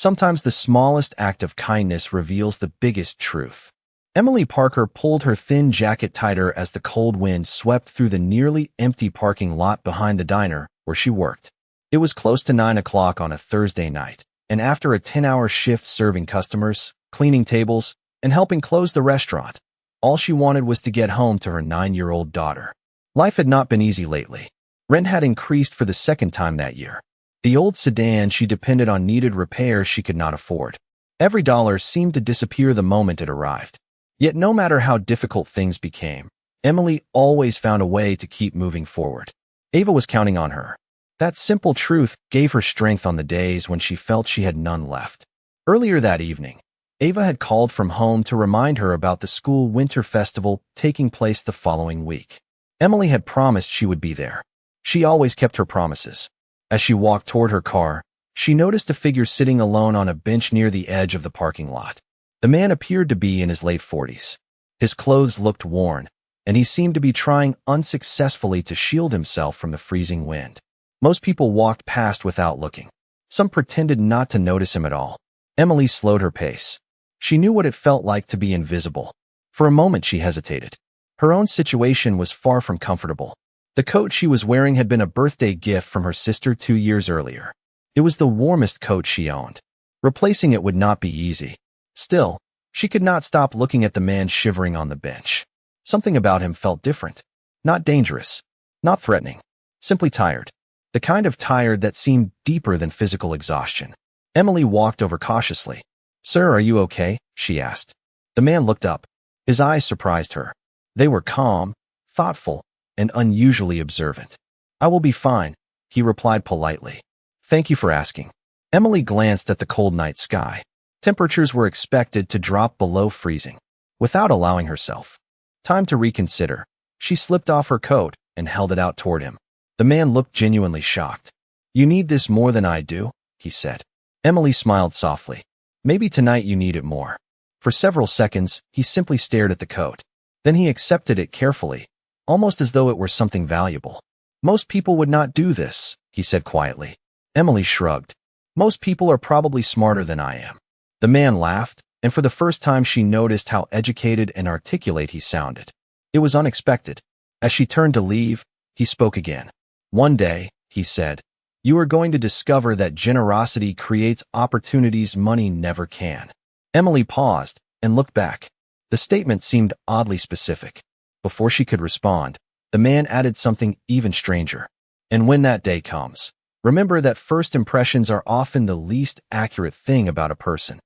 Sometimes the smallest act of kindness reveals the biggest truth. Emily Parker pulled her thin jacket tighter as the cold wind swept through the nearly empty parking lot behind the diner where she worked. It was close to 9 o'clock on a Thursday night, and after a 10-hour shift serving customers, cleaning tables, and helping close the restaurant, all she wanted was to get home to her 9-year-old daughter. Life had not been easy lately. Rent had increased for the second time that year. The old sedan she depended on needed repairs she could not afford. Every dollar seemed to disappear the moment it arrived. Yet no matter how difficult things became, Emily always found a way to keep moving forward. Ava was counting on her. That simple truth gave her strength on the days when she felt she had none left. Earlier that evening, Ava had called from home to remind her about the school winter festival taking place the following week. Emily had promised she would be there. She always kept her promises. As she walked toward her car, she noticed a figure sitting alone on a bench near the edge of the parking lot. The man appeared to be in his late 40s. His clothes looked worn, and he seemed to be trying unsuccessfully to shield himself from the freezing wind. Most people walked past without looking. Some pretended not to notice him at all. Emily slowed her pace. She knew what it felt like to be invisible. For a moment she hesitated. Her own situation was far from comfortable. The coat she was wearing had been a birthday gift from her sister 2 years earlier. It was the warmest coat she owned. Replacing it would not be easy. Still, she could not stop looking at the man shivering on the bench. Something about him felt different. Not dangerous. Not threatening. Simply tired. The kind of tired that seemed deeper than physical exhaustion. Emily walked over cautiously. "Sir, are you okay?" she asked. The man looked up. His eyes surprised her. They were calm, thoughtful, and unusually observant. "I will be fine," he replied politely. "Thank you for asking." Emily glanced at the cold night sky. Temperatures were expected to drop below freezing. Without allowing herself time to reconsider, she slipped off her coat and held it out toward him. The man looked genuinely shocked. "You need this more than I do," he said. Emily smiled softly. "Maybe tonight you need it more." For several seconds, he simply stared at the coat. Then he accepted it carefully, almost as though it were something valuable. "Most people would not do this," he said quietly. Emily shrugged. "Most people are probably smarter than I am." The man laughed, and for the first time she noticed how educated and articulate he sounded. It was unexpected. As she turned to leave, he spoke again. "One day," he said, "you are going to discover that generosity creates opportunities money never can." Emily paused and looked back. The statement seemed oddly specific. Before she could respond, the man added something even stranger. "And when that day comes, remember that first impressions are often the least accurate thing about a person."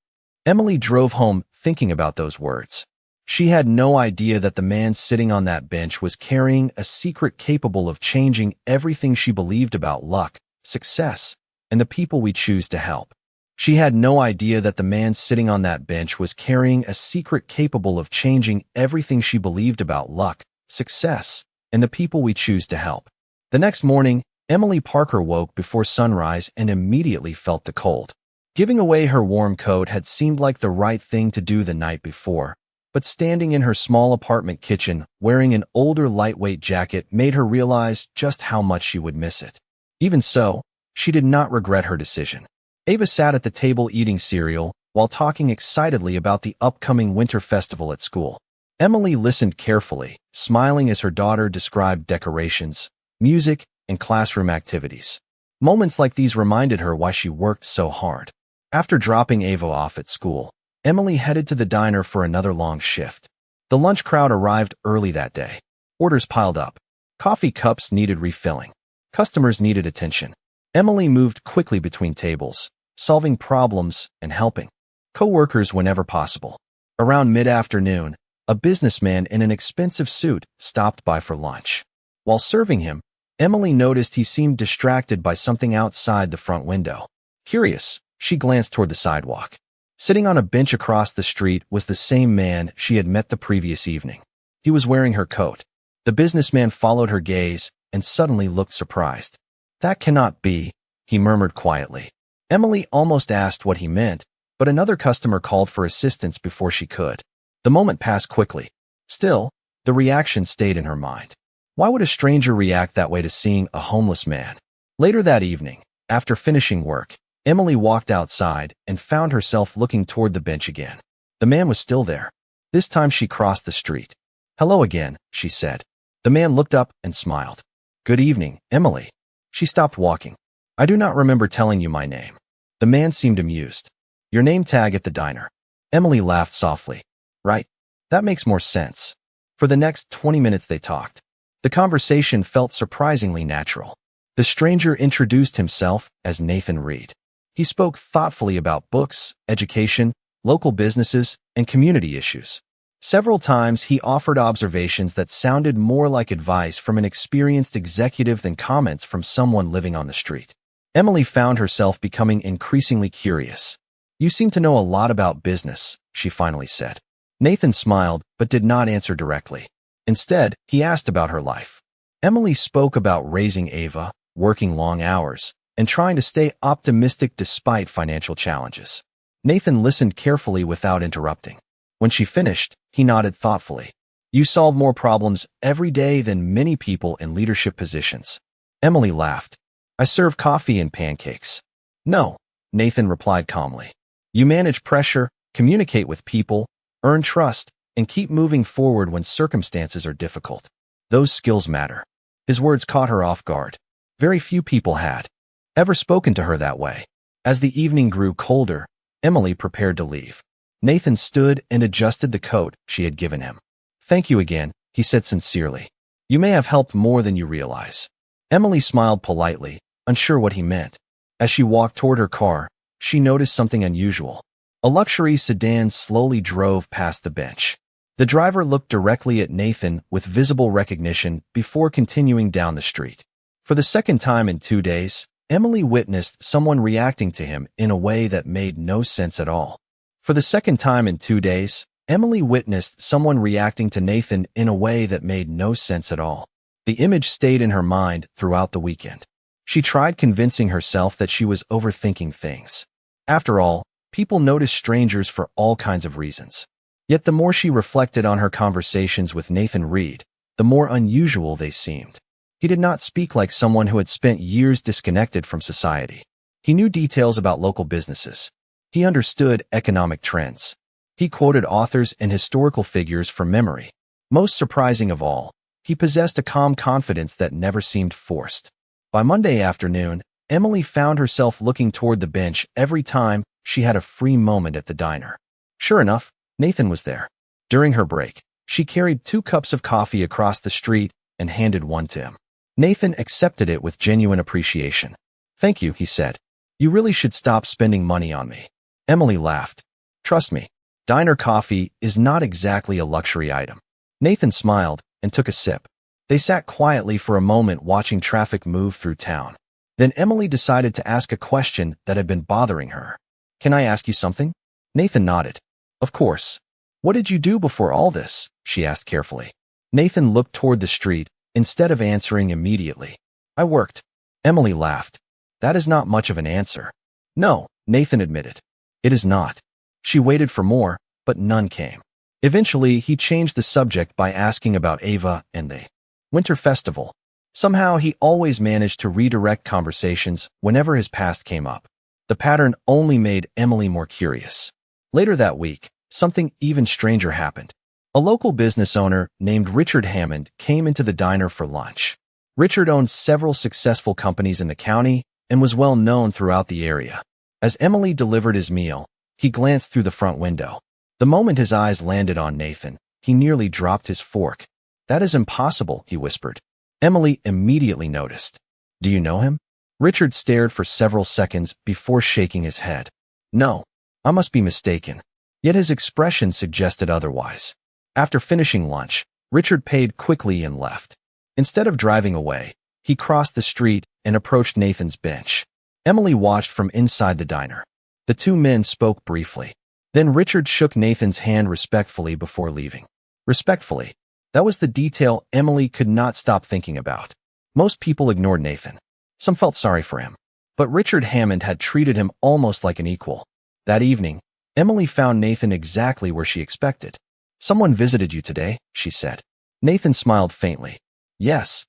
Emily drove home thinking about those words. She had no idea that the man sitting on that bench was carrying a secret capable of changing everything she believed about luck, success, and the people we choose to help. She had no idea that the man sitting on that bench was carrying a secret capable of changing everything she believed about luck, success, and the people we choose to help. The next morning, Emily Parker woke before sunrise and immediately felt the cold. Giving away her warm coat had seemed like the right thing to do the night before, but standing in her small apartment kitchen wearing an older lightweight jacket made her realize just how much she would miss it. Even so, she did not regret her decision. Ava sat at the table eating cereal while talking excitedly about the upcoming winter festival at school. Emily listened carefully, smiling as her daughter described decorations, music, and classroom activities. Moments like these reminded her why she worked so hard. After dropping Ava off at school, Emily headed to the diner for another long shift. The lunch crowd arrived early that day. Orders piled up. Coffee cups needed refilling. Customers needed attention. Emily moved quickly between tables, solving problems and helping coworkers whenever possible. Around mid-afternoon, a businessman in an expensive suit stopped by for lunch. While serving him, Emily noticed he seemed distracted by something outside the front window. Curious, she glanced toward the sidewalk. Sitting on a bench across the street was the same man she had met the previous evening. He was wearing her coat. The businessman followed her gaze and suddenly looked surprised. "That cannot be," he murmured quietly. Emily almost asked what he meant, but another customer called for assistance before she could. The moment passed quickly. Still, the reaction stayed in her mind. Why would a stranger react that way to seeing a homeless man? Later that evening, after finishing work, Emily walked outside and found herself looking toward the bench again. The man was still there. This time she crossed the street. "Hello again," she said. The man looked up and smiled. "Good evening, Emily." She stopped walking. "I do not remember telling you my name." The man seemed amused. "Your name tag at the diner." Emily laughed softly. "Right. That makes more sense." For the next 20 minutes they talked. The conversation felt surprisingly natural. The stranger introduced himself as Nathan Reed. He spoke thoughtfully about books, education, local businesses, and community issues. Several times he offered observations that sounded more like advice from an experienced executive than comments from someone living on the street. Emily found herself becoming increasingly curious. "You seem to know a lot about business," she finally said. Nathan smiled but did not answer directly. Instead, he asked about her life. Emily spoke about raising Ava, working long hours, and trying to stay optimistic despite financial challenges. Nathan listened carefully without interrupting. When she finished, he nodded thoughtfully. "You solve more problems every day than many people in leadership positions." Emily laughed. "I serve coffee and pancakes." "No," Nathan replied calmly. "You manage pressure, communicate with people, earn trust, and keep moving forward when circumstances are difficult. Those skills matter." His words caught her off guard. Very few people had ever spoken to her that way. As the evening grew colder, Emily prepared to leave. Nathan stood and adjusted the coat she had given him. "Thank you again," he said sincerely. "You may have helped more than you realize." Emily smiled politely, unsure what he meant. As she walked toward her car, she noticed something unusual. A luxury sedan slowly drove past the bench. The driver looked directly at Nathan with visible recognition before continuing down the street. For the second time in 2 days, Emily witnessed someone reacting to him in a way that made no sense at all. For the second time in 2 days, Emily witnessed someone reacting to Nathan in a way that made no sense at all. The image stayed in her mind throughout the weekend. She tried convincing herself that she was overthinking things. After all, people notice strangers for all kinds of reasons. Yet the more she reflected on her conversations with Nathan Reed, the more unusual they seemed. He did not speak like someone who had spent years disconnected from society. He knew details about local businesses. He understood economic trends. He quoted authors and historical figures from memory. Most surprising of all, he possessed a calm confidence that never seemed forced. By Monday afternoon, Emily found herself looking toward the bench every time she had a free moment at the diner. Sure enough, Nathan was there. During her break, she carried 2 cups of coffee across the street and handed one to him. Nathan accepted it with genuine appreciation. "Thank you," he said. "You really should stop spending money on me." Emily laughed. "Trust me, diner coffee is not exactly a luxury item." Nathan smiled and took a sip. They sat quietly for a moment watching traffic move through town. Then Emily decided to ask a question that had been bothering her. "Can I ask you something?" Nathan nodded. "Of course." "What did you do before all this?" she asked carefully. Nathan looked toward the street instead of answering immediately. "I worked." Emily laughed. "That is not much of an answer." "No," Nathan admitted. "It is not." She waited for more, but none came. Eventually, he changed the subject by asking about Ava and the winter festival. Somehow, he always managed to redirect conversations whenever his past came up. The pattern only made Emily more curious. Later that week, something even stranger happened. A local business owner named Richard Hammond came into the diner for lunch. Richard owned several successful companies in the county and was well known throughout the area. As Emily delivered his meal, he glanced through the front window. The moment his eyes landed on Nathan, he nearly dropped his fork. "That is impossible," he whispered. Emily immediately noticed. "Do you know him?" Richard stared for several seconds before shaking his head. "No, I must be mistaken." Yet his expression suggested otherwise. After finishing lunch, Richard paid quickly and left. Instead of driving away, he crossed the street and approached Nathan's bench. Emily watched from inside the diner. The 2 men spoke briefly. Then Richard shook Nathan's hand respectfully before leaving. Respectfully. That was the detail Emily could not stop thinking about. Most people ignored Nathan. Some felt sorry for him. But Richard Hammond had treated him almost like an equal. That evening, Emily found Nathan exactly where she expected. "Someone visited you today," she said. Nathan smiled faintly. "Yes.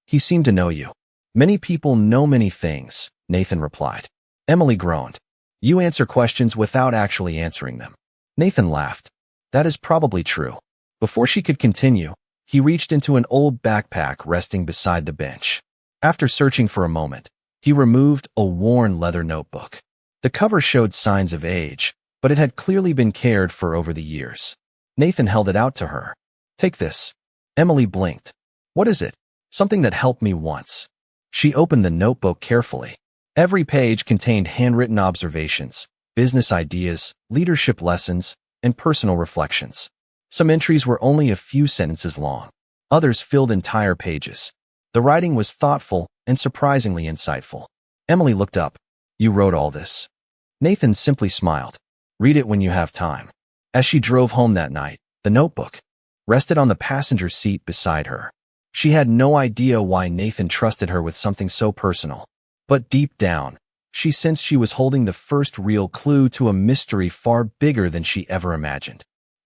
He seemed to know you." "Many people know many things," Nathan replied. Emily groaned. You answer questions without actually answering them. Nathan laughed. That is probably true. Before she could continue, he reached into an old backpack resting beside the bench. After searching for a moment, he removed a worn leather notebook. The cover showed signs of age, but it had clearly been cared for over the years. Nathan held it out to her. Take this. Emily blinked. What is it? Something that helped me once. She opened the notebook carefully. Every page contained handwritten observations, business ideas, leadership lessons, and personal reflections. Some entries were only a few sentences long. Others filled entire pages. The writing was thoughtful and surprisingly insightful. Emily looked up. You wrote all this? Nathan simply smiled. Read it when you have time. As she drove home that night, the notebook rested on the passenger seat beside her. She had no idea why Nathan trusted her with something so personal. But deep down, she sensed she was holding the first real clue to a mystery far bigger than she ever imagined.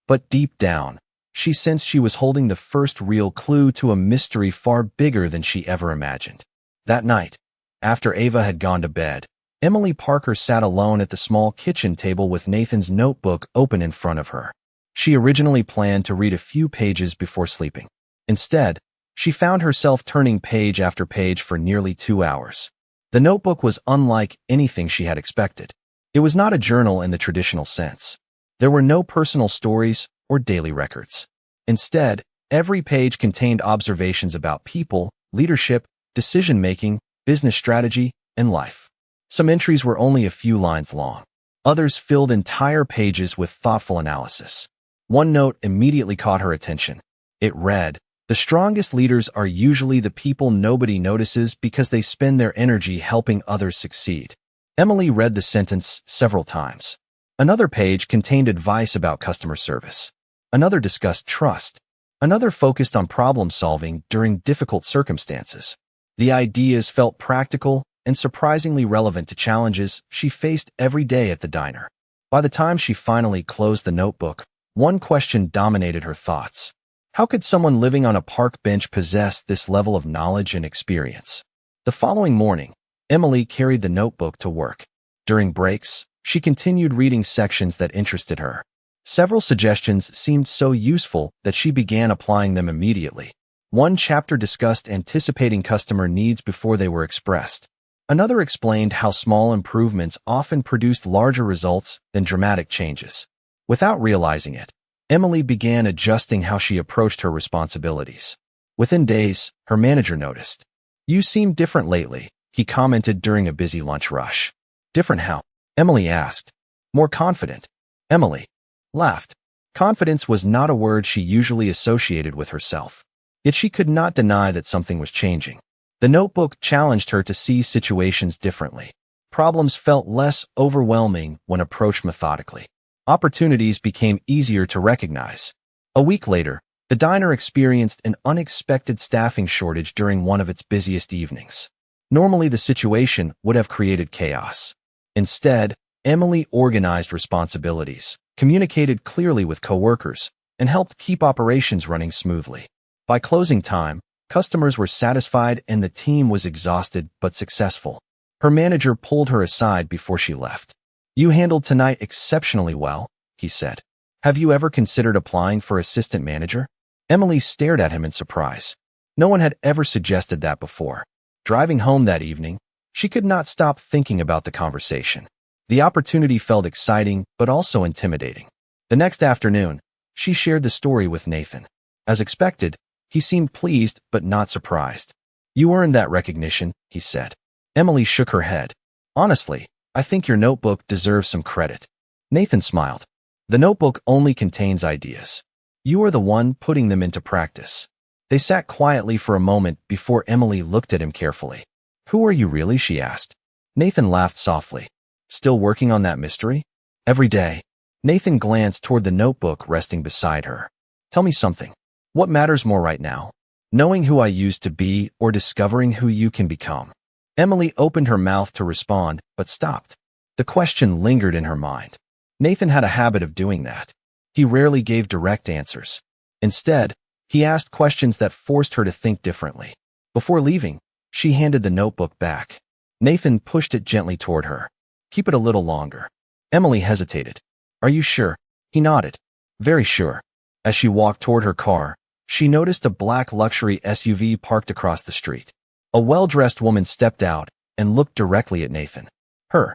But deep down, she sensed she was holding the first real clue to a mystery far bigger than she ever imagined. That night, after Ava had gone to bed, Emily Parker sat alone at the small kitchen table with Nathan's notebook open in front of her. She originally planned to read a few pages before sleeping. Instead, she found herself turning page after page for nearly 2 hours. The notebook was unlike anything she had expected. It was not a journal in the traditional sense. There were no personal stories or daily records. Instead, every page contained observations about people, leadership, decision-making, business strategy, and life. Some entries were only a few lines long. Others filled entire pages with thoughtful analysis. One note immediately caught her attention. It read, "The strongest leaders are usually the people nobody notices because they spend their energy helping others succeed." Emily read the sentence several times. Another page contained advice about customer service. Another discussed trust. Another focused on problem solving during difficult circumstances. The ideas felt practical and surprisingly relevant to challenges she faced every day at the diner. By the time she finally closed the notebook, one question dominated her thoughts. How could someone living on a park bench possess this level of knowledge and experience? The following morning, Emily carried the notebook to work. During breaks, she continued reading sections that interested her. Several suggestions seemed so useful that she began applying them immediately. One chapter discussed anticipating customer needs before they were expressed. Another explained how small improvements often produced larger results than dramatic changes. Without realizing it, Emily began adjusting how she approached her responsibilities. Within days, her manager noticed. "You seem different lately," he commented during a busy lunch rush. "Different how?" Emily asked. "More confident." Emily laughed. Confidence was not a word she usually associated with herself. Yet she could not deny that something was changing. The notebook challenged her to see situations differently. Problems felt less overwhelming when approached methodically. Opportunities became easier to recognize. A week later, the diner experienced an unexpected staffing shortage during one of its busiest evenings. Normally, the situation would have created chaos. Instead, Emily organized responsibilities, communicated clearly with coworkers, and helped keep operations running smoothly. By closing time, customers were satisfied and the team was exhausted but successful. Her manager pulled her aside before she left. "You handled tonight exceptionally well," he said. "Have you ever considered applying for assistant manager?" Emily stared at him in surprise. No one had ever suggested that before. Driving home that evening, she could not stop thinking about the conversation. The opportunity felt exciting but also intimidating. The next afternoon, she shared the story with Nathan. As expected, he seemed pleased but not surprised. "You earned that recognition," he said. Emily shook her head. "Honestly, I think your notebook deserves some credit." Nathan smiled. "The notebook only contains ideas. You are the one putting them into practice." They sat quietly for a moment before Emily looked at him carefully. "Who are you really?" she asked. Nathan laughed softly. "Still working on that mystery?" "Every day." Nathan glanced toward the notebook resting beside her. "Tell me something. What matters more right now? Knowing who I used to be or discovering who you can become?" Emily opened her mouth to respond, but stopped. The question lingered in her mind. Nathan had a habit of doing that. He rarely gave direct answers. Instead, he asked questions that forced her to think differently. Before leaving, she handed the notebook back. Nathan pushed it gently toward her. Keep it a little longer. Emily hesitated. Are you sure? He nodded. Very sure. As she walked toward her car, she noticed a black luxury SUV parked across the street. A well-dressed woman stepped out and looked directly at Nathan. Her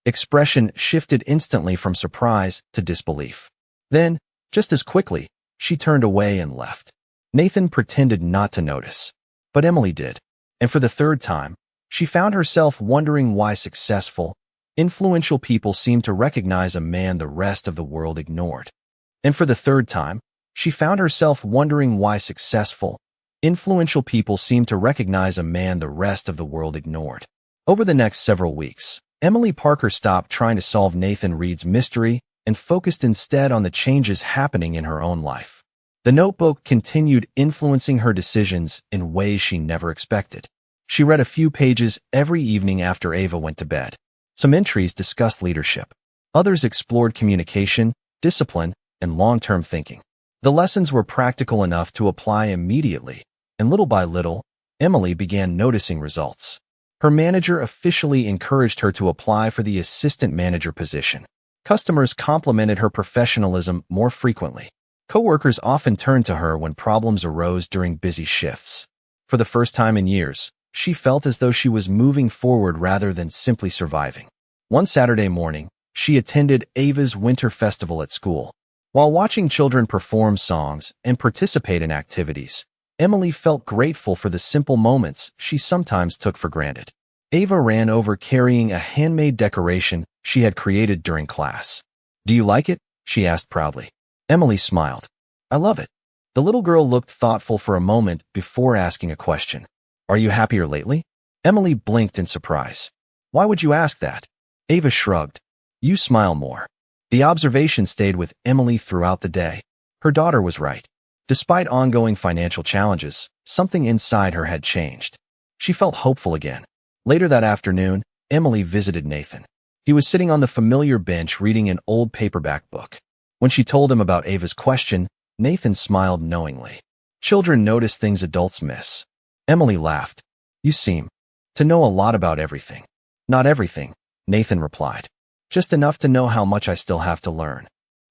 expression shifted instantly from surprise to disbelief. Then, just as quickly, she turned away and left. Nathan pretended not to notice, but Emily did. And for the third time, she found herself wondering why successful, influential people seemed to recognize a man the rest of the world ignored. And for the third time, she found herself wondering why successful, influential people seemed to recognize a man the rest of the world ignored. Over the next several weeks, Emily Parker stopped trying to solve Nathan Reed's mystery and focused instead on the changes happening in her own life. The notebook continued influencing her decisions in ways she never expected. She read a few pages every evening after Ava went to bed. Some entries discussed leadership. Others explored communication, discipline, and long-term thinking. The lessons were practical enough to apply immediately, and little by little, Emily began noticing results. Her manager officially encouraged her to apply for the assistant manager position. Customers complimented her professionalism more frequently. Coworkers often turned to her when problems arose during busy shifts. For the first time in years, she felt as though she was moving forward rather than simply surviving. One Saturday morning, she attended Ava's winter festival at school. While watching children perform songs and participate in activities, Emily felt grateful for the simple moments she sometimes took for granted. Ava ran over carrying a handmade decoration she had created during class. Do you like it? She asked proudly. Emily smiled. I love it. The little girl looked thoughtful for a moment before asking a question. Are you happier lately? Emily blinked in surprise. Why would you ask that? Ava shrugged. You smile more. The observation stayed with Emily throughout the day. Her daughter was right. Despite ongoing financial challenges, something inside her had changed. She felt hopeful again. Later that afternoon, Emily visited Nathan. He was sitting on the familiar bench reading an old paperback book. When she told him about Ava's question, Nathan smiled knowingly. Children notice things adults miss. Emily laughed. You seem to know a lot about everything. Not everything, Nathan replied. Just enough to know how much I still have to learn.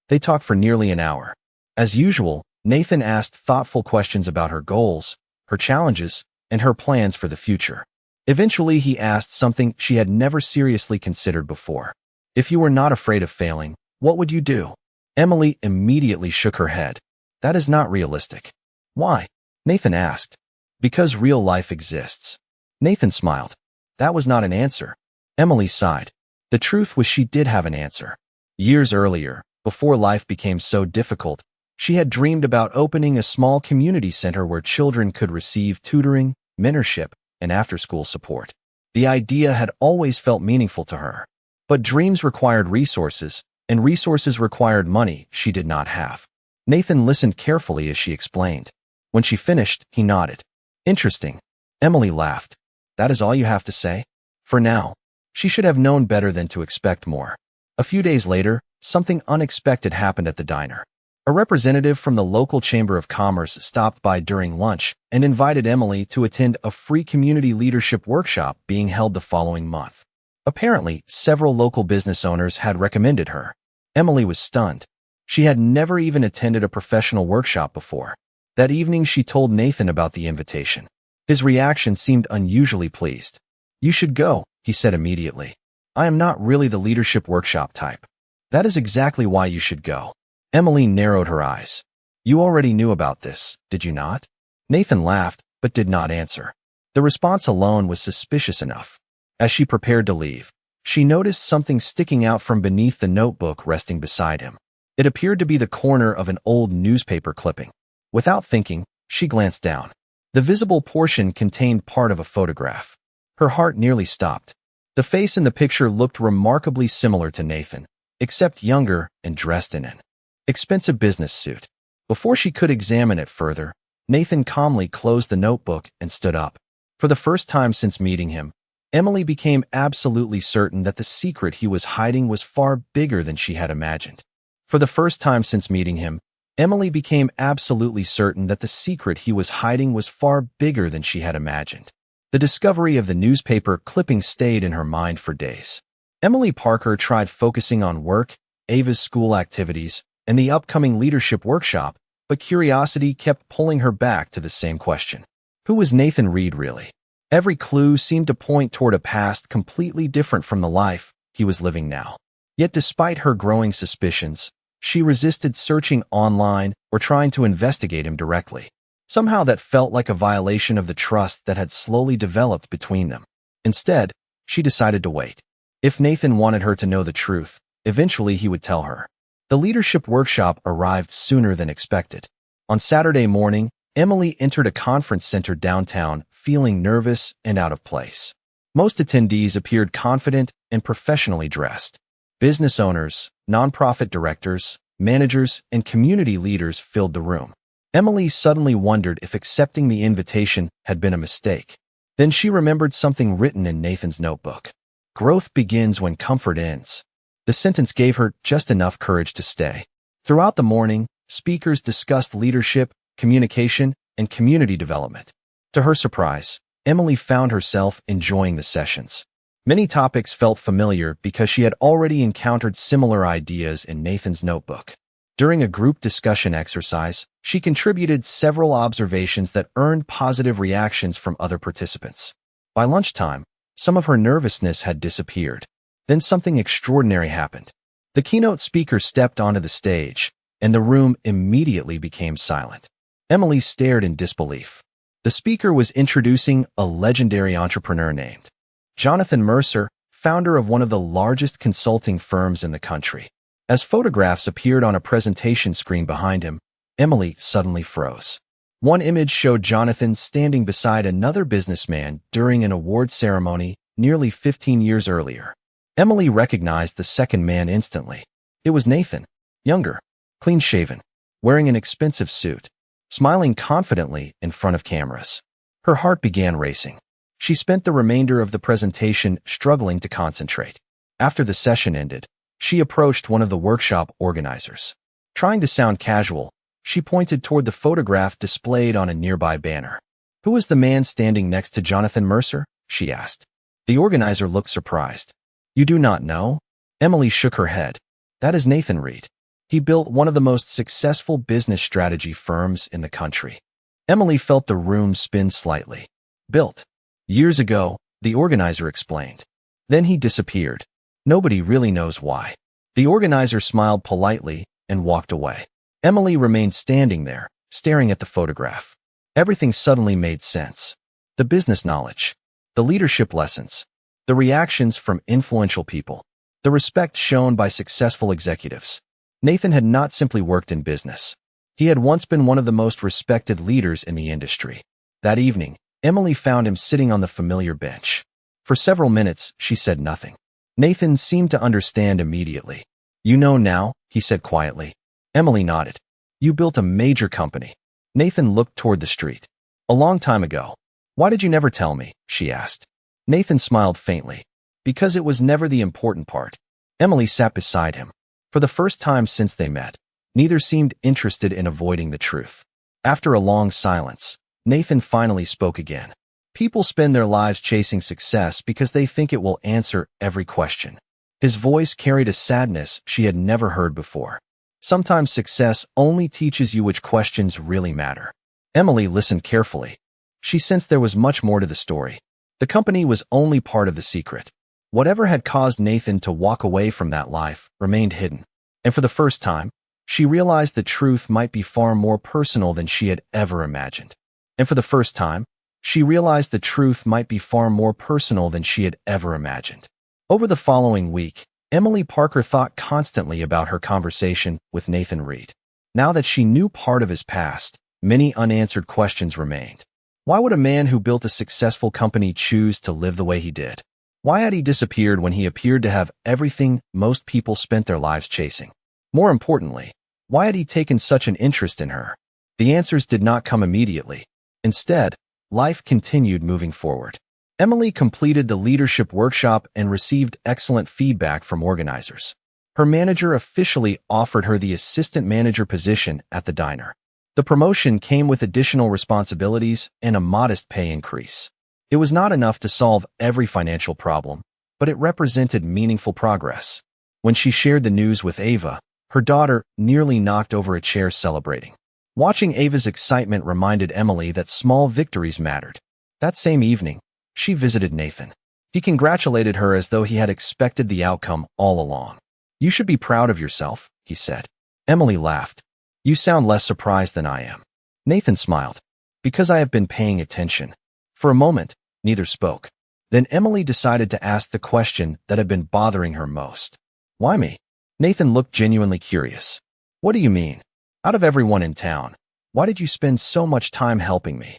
They talked for nearly an hour. As usual, Nathan asked thoughtful questions about her goals, her challenges, and her plans for the future. Eventually, he asked something she had never seriously considered before. If you were not afraid of failing, what would you do? Emily immediately shook her head. That is not realistic. Why? Nathan asked. Because real life exists. Nathan smiled. That was not an answer. Emily sighed. The truth was she did have an answer. Years earlier, before life became so difficult, she had dreamed about opening a small community center where children could receive tutoring, mentorship, and after-school support. The idea had always felt meaningful to her. But dreams required resources, and resources required money she did not have. Nathan listened carefully as she explained. When she finished, he nodded. Interesting. Emily laughed. That is all you have to say? For now. She should have known better than to expect more. A few days later, something unexpected happened at the diner. A representative from the local Chamber of Commerce stopped by during lunch and invited Emily to attend a free community leadership workshop being held the following month. Apparently, several local business owners had recommended her. Emily was stunned. She had never even attended a professional workshop before. That evening, she told Nathan about the invitation. His reaction seemed unusually pleased. You should go, he said immediately. I am not really the leadership workshop type. That is exactly why you should go. Emily narrowed her eyes. You already knew about this, did you not? Nathan laughed, but did not answer. The response alone was suspicious enough. As she prepared to leave, she noticed something sticking out from beneath the notebook resting beside him. It appeared to be the corner of an old newspaper clipping. Without thinking, she glanced down. The visible portion contained part of a photograph. Her heart nearly stopped. The face in the picture looked remarkably similar to Nathan, except younger and dressed in an expensive business suit. Before she could examine it further, Nathan calmly closed the notebook and stood up. For the first time since meeting him, Emily became absolutely certain that the secret he was hiding was far bigger than she had imagined. For the first time since meeting him, Emily became absolutely certain that the secret he was hiding was far bigger than she had imagined. The discovery of the newspaper clipping stayed in her mind for days. Emily Parker tried focusing on work, Ava's school activities, and the upcoming leadership workshop, but curiosity kept pulling her back to the same question. Who was Nathan Reed really? Every clue seemed to point toward a past completely different from the life he was living now. Yet despite her growing suspicions, she resisted searching online or trying to investigate him directly. Somehow that felt like a violation of the trust that had slowly developed between them. Instead, she decided to wait. If Nathan wanted her to know the truth, eventually he would tell her. The leadership workshop arrived sooner than expected. On Saturday morning, Emily entered a conference center downtown, feeling nervous and out of place. Most attendees appeared confident and professionally dressed. Business owners, nonprofit directors, managers, and community leaders filled the room. Emily suddenly wondered if accepting the invitation had been a mistake. Then she remembered something written in Nathan's notebook. Growth begins when comfort ends. The sentence gave her just enough courage to stay. Throughout the morning, speakers discussed leadership, communication, and community development. To her surprise, Emily found herself enjoying the sessions. Many topics felt familiar because she had already encountered similar ideas in Nathan's notebook. During a group discussion exercise, she contributed several observations that earned positive reactions from other participants. By lunchtime, some of her nervousness had disappeared. Then something extraordinary happened. The keynote speaker stepped onto the stage, and the room immediately became silent. Emily stared in disbelief. The speaker was introducing a legendary entrepreneur named Jonathan Mercer, founder of one of the largest consulting firms in the country. As photographs appeared on a presentation screen behind him, Emily suddenly froze. One image showed Jonathan standing beside another businessman during an award ceremony nearly 15 years earlier. Emily recognized the second man instantly. It was Nathan, younger, clean-shaven, wearing an expensive suit, smiling confidently in front of cameras. Her heart began racing. She spent the remainder of the presentation struggling to concentrate. After the session ended, she approached one of the workshop organizers. Trying to sound casual, she pointed toward the photograph displayed on a nearby banner. "Who was the man standing next to Jonathan Mercer?" she asked. The organizer looked surprised. "You do not know?" Emily shook her head. "That is Nathan Reed. He built one of the most successful business strategy firms in the country." Emily felt the room spin slightly. "Built years ago," the organizer explained. "Then he disappeared. Nobody really knows why." The organizer smiled politely and walked away. Emily remained standing there, staring at the photograph. Everything suddenly made sense. The business knowledge, the leadership lessons, the reactions from influential people, the respect shown by successful executives. Nathan had not simply worked in business. He had once been one of the most respected leaders in the industry. That evening, Emily found him sitting on the familiar bench. For several minutes, she said nothing. Nathan seemed to understand immediately. "You know now," he said quietly. Emily nodded. "You built a major company." Nathan looked toward the street. "A long time ago." "Why did you never tell me?" she asked. Nathan smiled faintly. "Because it was never the important part." Emily sat beside him. For the first time since they met, neither seemed interested in avoiding the truth. After a long silence, Nathan finally spoke again. "People spend their lives chasing success because they think it will answer every question." His voice carried a sadness she had never heard before. "Sometimes success only teaches you which questions really matter." Emily listened carefully. She sensed there was much more to the story. The company was only part of the secret. Whatever had caused Nathan to walk away from that life remained hidden. And for the first time, she realized the truth might be far more personal than she had ever imagined. And for the first time, she realized the truth might be far more personal than she had ever imagined. Over the following week, Emily Parker thought constantly about her conversation with Nathan Reed. Now that she knew part of his past, many unanswered questions remained. Why would a man who built a successful company choose to live the way he did? Why had he disappeared when he appeared to have everything most people spent their lives chasing? More importantly, why had he taken such an interest in her? The answers did not come immediately. Instead, life continued moving forward. Emily completed the leadership workshop and received excellent feedback from organizers. Her manager officially offered her the assistant manager position at the diner. The promotion came with additional responsibilities and a modest pay increase. It was not enough to solve every financial problem, but it represented meaningful progress. When she shared the news with Ava, her daughter nearly knocked over a chair celebrating. Watching Ava's excitement reminded Emily that small victories mattered. That same evening, she visited Nathan. He congratulated her as though he had expected the outcome all along. "You should be proud of yourself," he said. Emily laughed. "You sound less surprised than I am." Nathan smiled. "Because I have been paying attention." For a moment, neither spoke. Then Emily decided to ask the question that had been bothering her most. "Why me?" Nathan looked genuinely curious. "What do you mean? Out of everyone in town, why did you spend so much time helping me?"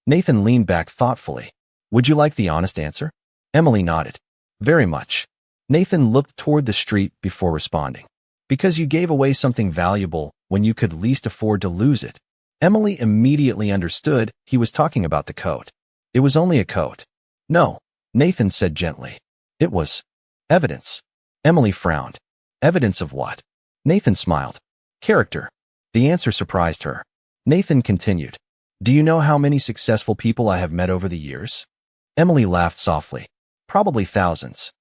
Nathan leaned back thoughtfully. "Would you like the honest answer?" Emily nodded. "Very much." Nathan looked toward the street before responding. "Because you gave away something valuable when you could least afford to lose it." Emily immediately understood he was talking about the coat. "It was only a coat." "No," Nathan said gently. "It was evidence." Emily frowned. "Evidence of what?" Nathan smiled. "Character." The answer surprised her. Nathan continued. "Do you know how many successful people I have met over the years?" Emily laughed softly. "Probably thousands.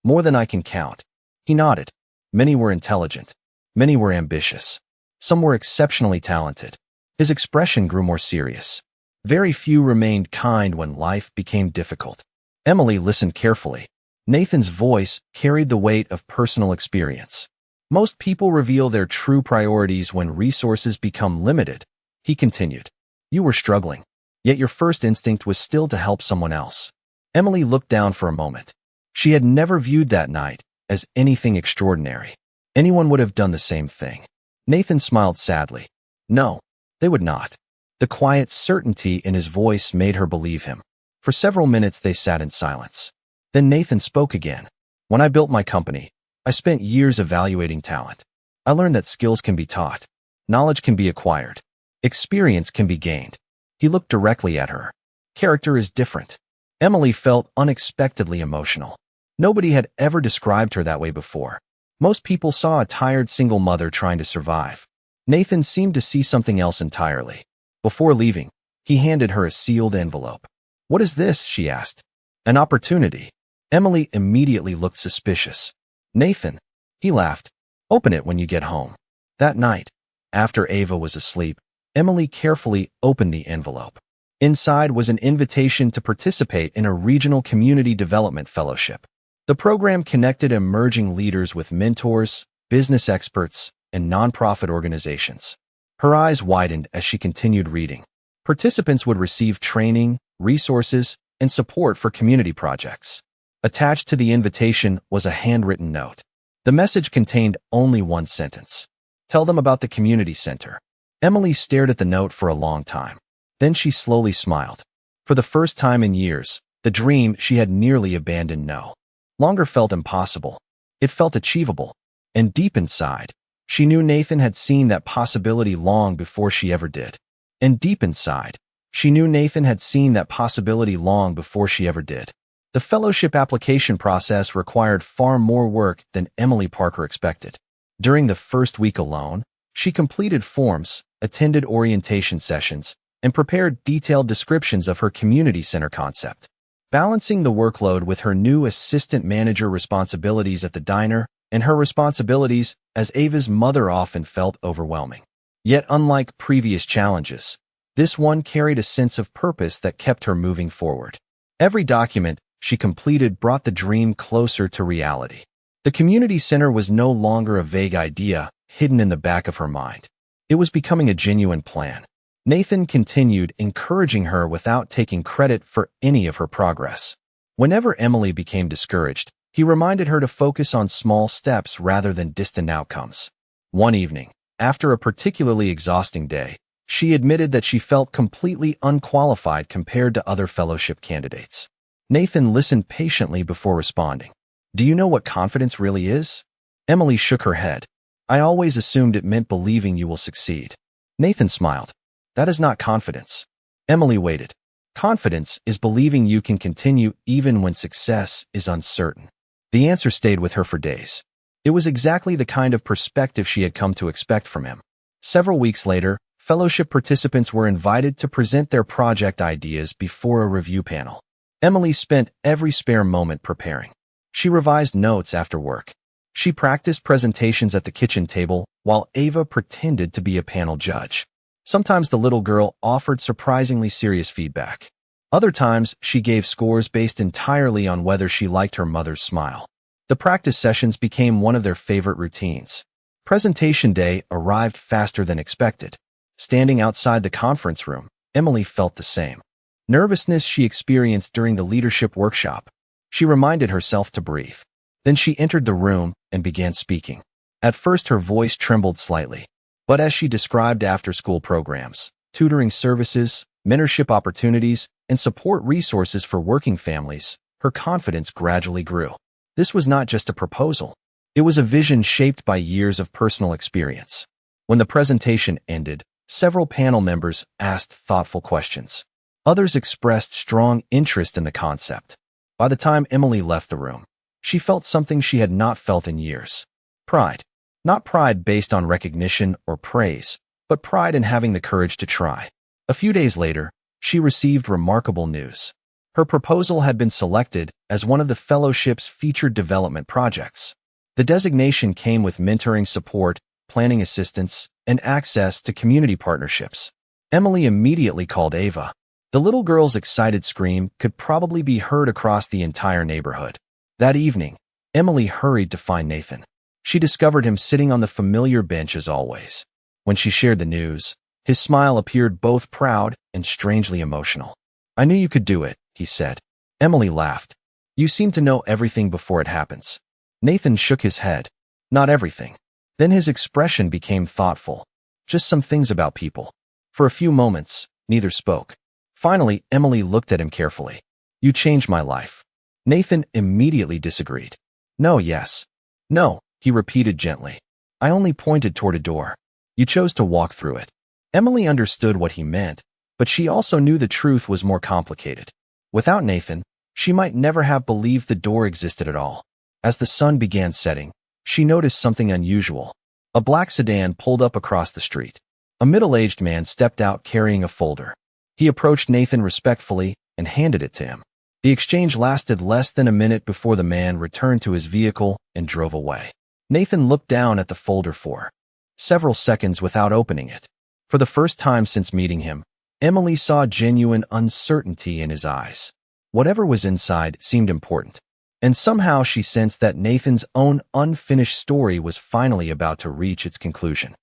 More than I can count." He nodded. "Many were intelligent. Many were ambitious. Some were exceptionally talented." His expression grew more serious. "Very few remained kind when life became difficult." Emily listened carefully. Nathan's voice carried the weight of personal experience. "Most people reveal their true priorities when resources become limited," he continued. "You were struggling, yet your first instinct was still to help someone else." Emily looked down for a moment. She had never viewed that night as anything extraordinary. Anyone would have done the same thing. Nathan smiled sadly. "No, they would not." The quiet certainty in his voice made her believe him. For several minutes they sat in silence. Then Nathan spoke again. "When I built my company, I spent years evaluating talent. I learned that skills can be taught. Knowledge can be acquired. Experience can be gained." He looked directly at her. "Character is different." Emily felt unexpectedly emotional. Nobody had ever described her that way before. Most people saw a tired single mother trying to survive. Nathan seemed to see something else entirely. Before leaving, he handed her a sealed envelope. "What is this?" she asked. "An opportunity." Emily immediately looked suspicious. "Nathan," he laughed, "open it when you get home." That night, after Ava was asleep, Emily carefully opened the envelope. Inside was an invitation to participate in a regional community development fellowship. The program connected emerging leaders with mentors, business experts, and nonprofit organizations. Her eyes widened as she continued reading. Participants would receive training, resources, and support for community projects. Attached to the invitation was a handwritten note. The message contained only one sentence. "Tell them about the community center." Emily stared at the note for a long time. Then she slowly smiled. For the first time in years, the dream she had nearly abandoned no longer felt impossible. It felt achievable. And deep inside, she knew Nathan had seen that possibility long before she ever did. And deep inside, she knew Nathan had seen that possibility long before she ever did. The fellowship application process required far more work than Emily Parker expected. During the first week alone, she completed forms, attended orientation sessions, and prepared detailed descriptions of her community center concept. Balancing the workload with her new assistant manager responsibilities at the diner and her responsibilities as Ava's mother often felt overwhelming. Yet unlike previous challenges, this one carried a sense of purpose that kept her moving forward. Every document she completed brought the dream closer to reality. The community center was no longer a vague idea hidden in the back of her mind. It was becoming a genuine plan. Nathan continued encouraging her without taking credit for any of her progress. Whenever Emily became discouraged, he reminded her to focus on small steps rather than distant outcomes. One evening, after a particularly exhausting day, she admitted that she felt completely unqualified compared to other fellowship candidates. Nathan listened patiently before responding. "Do you know what confidence really is?" Emily shook her head. "I always assumed it meant believing you will succeed." Nathan smiled. "That is not confidence." Emily waited. "Confidence is believing you can continue even when success is uncertain." The answer stayed with her for days. It was exactly the kind of perspective she had come to expect from him. Several weeks later, fellowship participants were invited to present their project ideas before a review panel. Emily spent every spare moment preparing. She revised notes after work. She practiced presentations at the kitchen table while Ava pretended to be a panel judge. Sometimes the little girl offered surprisingly serious feedback. Other times, she gave scores based entirely on whether she liked her mother's smile. The practice sessions became one of their favorite routines. Presentation day arrived faster than expected. Standing outside the conference room, Emily felt the same nervousness she experienced during the leadership workshop. She reminded herself to breathe. Then she entered the room and began speaking. At first her voice trembled slightly, but as she described after-school programs, tutoring services, mentorship opportunities, and support resources for working families, her confidence gradually grew. This was not just a proposal. It was a vision shaped by years of personal experience. When the presentation ended, several panel members asked thoughtful questions. Others expressed strong interest in the concept. By the time Emily left the room, she felt something she had not felt in years. Pride. Not pride based on recognition or praise, but pride in having the courage to try. A few days later, she received remarkable news. Her proposal had been selected as one of the fellowship's featured development projects. The designation came with mentoring support, planning assistance, and access to community partnerships. Emily immediately called Ava. The little girl's excited scream could probably be heard across the entire neighborhood. That evening, Emily hurried to find Nathan. She discovered him sitting on the familiar bench as always. When she shared the news, his smile appeared both proud and strangely emotional. "I knew you could do it," he said. Emily laughed. "You seem to know everything before it happens." Nathan shook his head. "Not everything." Then his expression became thoughtful. "Just some things about people." For a few moments, neither spoke. Finally, Emily looked at him carefully. "You changed my life." Nathan immediately disagreed. "No, yes. No," he repeated gently. "I only pointed toward a door. You chose to walk through it." Emily understood what he meant, but she also knew the truth was more complicated. Without Nathan, she might never have believed the door existed at all. As the sun began setting, she noticed something unusual. A black sedan pulled up across the street. A middle-aged man stepped out carrying a folder. He approached Nathan respectfully and handed it to him. The exchange lasted less than a minute before the man returned to his vehicle and drove away. Nathan looked down at the folder for several seconds without opening it. For the first time since meeting him, Emily saw genuine uncertainty in his eyes. Whatever was inside seemed important. And somehow she sensed that Nathan's own unfinished story was finally about to reach its conclusion.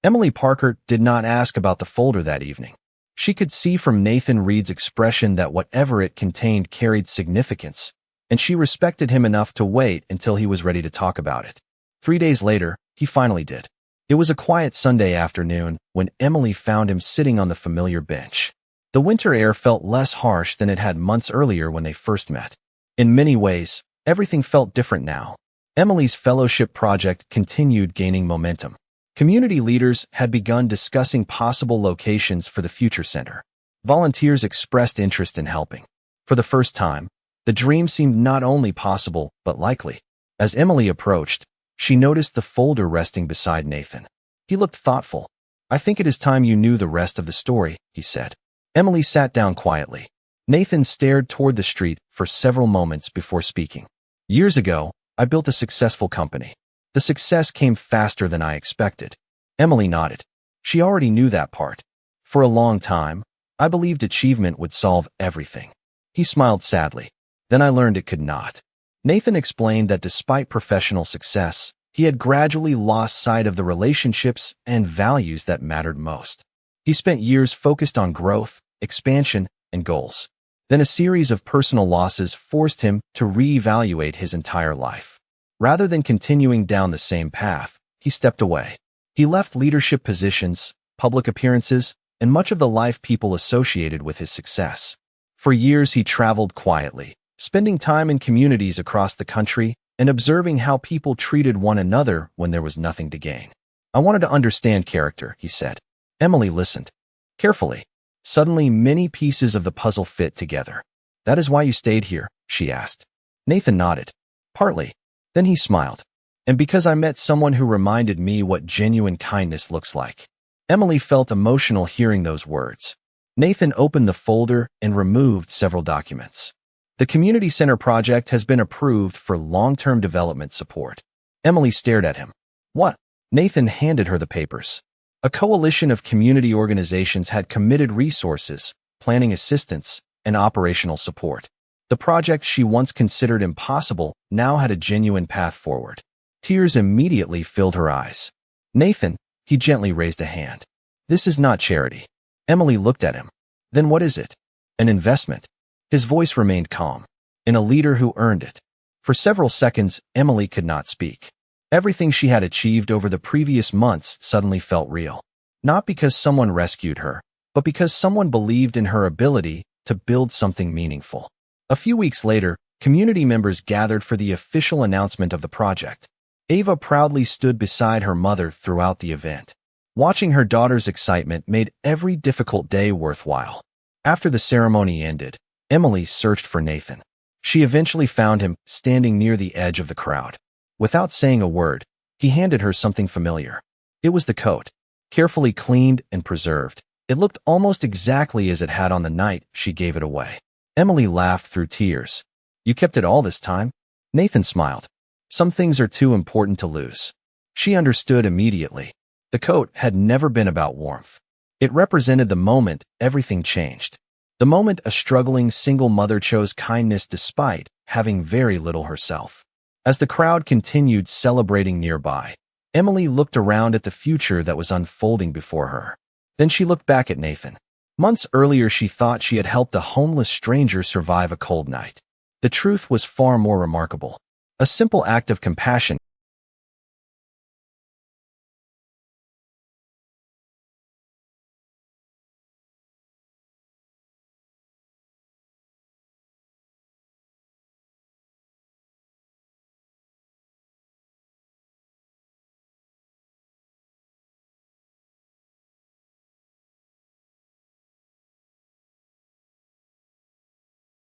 Emily Parker did not ask about the folder that evening. She could see from Nathan Reed's expression that whatever it contained carried significance, and she respected him enough to wait until he was ready to talk about it. 3 days later, he finally did. It was a quiet Sunday afternoon when Emily found him sitting on the familiar bench. The winter air felt less harsh than it had months earlier when they first met. In many ways, everything felt different now. Emily's fellowship project continued gaining momentum. Community leaders had begun discussing possible locations for the future center. Volunteers expressed interest in helping. For the first time, the dream seemed not only possible but likely. As Emily approached, she noticed the folder resting beside Nathan. He looked thoughtful. "I think it is time you knew the rest of the story," he said. Emily sat down quietly. Nathan stared toward the street for several moments before speaking. "Years ago, I built a successful company. The success came faster than I expected." Emily nodded. She already knew that part. "For a long time, I believed achievement would solve everything." He smiled sadly. "Then I learned it could not." Nathan explained that despite professional success, he had gradually lost sight of the relationships and values that mattered most. He spent years focused on growth, expansion, and goals. Then a series of personal losses forced him to reevaluate his entire life. Rather than continuing down the same path, he stepped away. He left leadership positions, public appearances, and much of the life people associated with his success. For years he traveled quietly, spending time in communities across the country and observing how people treated one another when there was nothing to gain. "I wanted to understand character," he said. Emily listened carefully. Suddenly, many pieces of the puzzle fit together. "That is why you stayed here?" she asked. Nathan nodded. "Partly." Then he smiled. "And because I met someone who reminded me what genuine kindness looks like." Emily felt emotional hearing those words. Nathan opened the folder and removed several documents. The community center project has been approved for long-term development support. Emily stared at him. What? Nathan handed her the papers. A coalition of community organizations had committed resources, planning assistance, and operational support. The project she once considered impossible now had a genuine path forward. Tears immediately filled her eyes. Nathan, he gently raised a hand. This is not charity. Emily looked at him. Then what is it? An investment. His voice remained calm. In a leader who earned it. For several seconds, Emily could not speak. Everything she had achieved over the previous months suddenly felt real. Not because someone rescued her, but because someone believed in her ability to build something meaningful. A few weeks later, community members gathered for the official announcement of the project. Ava proudly stood beside her mother throughout the event. Watching her daughter's excitement made every difficult day worthwhile. After the ceremony ended, Emily searched for Nathan. She eventually found him standing near the edge of the crowd. Without saying a word, he handed her something familiar. It was the coat, carefully cleaned and preserved. It looked almost exactly as it had on the night she gave it away. Emily laughed through tears. You kept it all this time? Nathan smiled. Some things are too important to lose. She understood immediately. The coat had never been about warmth. It represented the moment everything changed. The moment a struggling single mother chose kindness despite having very little herself. As the crowd continued celebrating nearby, Emily looked around at the future that was unfolding before her. Then she looked back at Nathan. Months earlier, she thought she had helped a homeless stranger survive a cold night. The truth was far more remarkable. A simple act of compassion